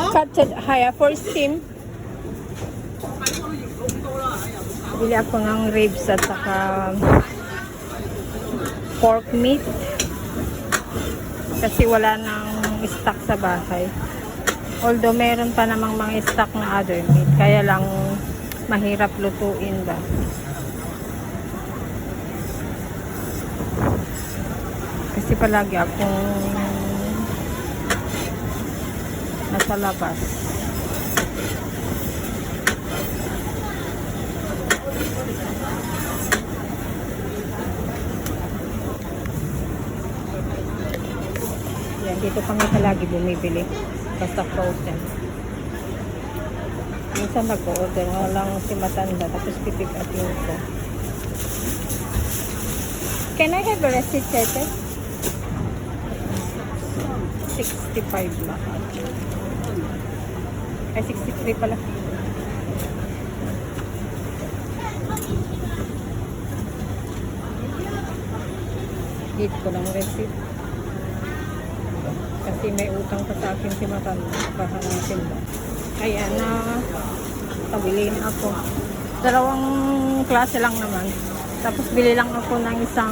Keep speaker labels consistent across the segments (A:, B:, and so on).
A: Cutted haya for steam. Bili ako ng ribs at saka pork meat. Kasi wala nang stock sa bahay. Although meron pa namang mga stock ng other meat. Kaya lang mahirap lutuin ba. Kasi palagi akong nasa labas. Yan, dito kami palagi bumibili. Basta frozen. Minsan mag-order nga lang si matanda tapos pipick up yun ko. Can I have a receipt, Tete? 65 lang. Ay, 63 pala. Hit ko ng receipt. Kasi may utang pa sa akin si matanda. Pahanapin mo. Ayan na. Pabili na ako. Dalawang klase lang naman. Tapos bili lang ako ng isang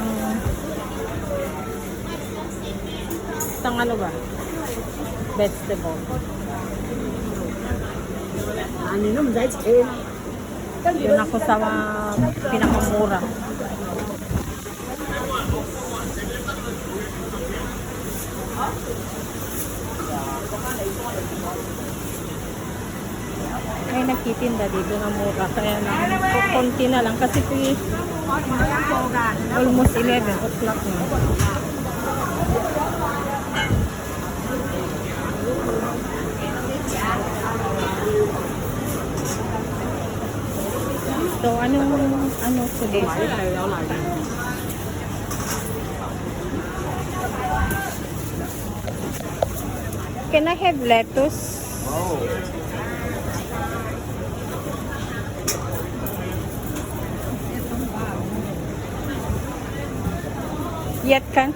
A: ano ba? Vegetable. Yun ako sa pinakamura. Ay, nagtitinda dito na mura. Kaya lang, konti na lang. Kasi almost 11 o'clock na. So, ano today? Can I have lettuce?
B: Oh.
A: Yet kan?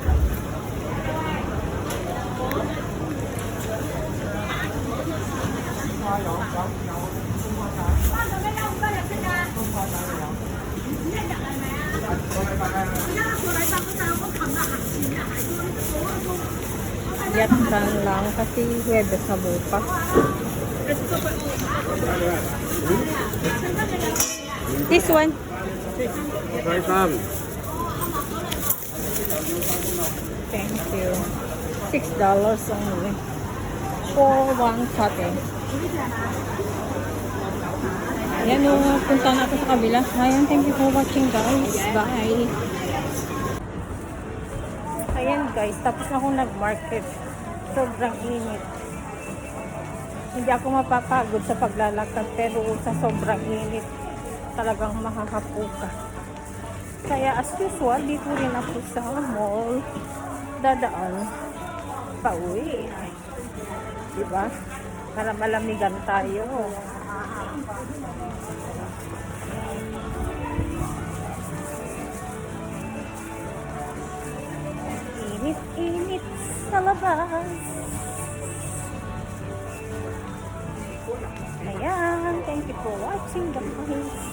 A: Yet kan lang kasi Huwebes sa bukas. This one.
B: Welcome.
A: Thank you. $6 only for one satay. Ayan o, punta na ako sa kabila. Ayan, thank you for watching guys. Bye! Ayan guys, tapos na akong nag-market. Sobrang init. Hindi ako mapapagod sa paglalakad pero sa sobrang init talagang makakapuka. Kaya as usual, dito rin ako sa mall. Dadaan pauwi. Diba? Para malamigan tayo. Init-init sa labas. Ayan, thank you for watching guys.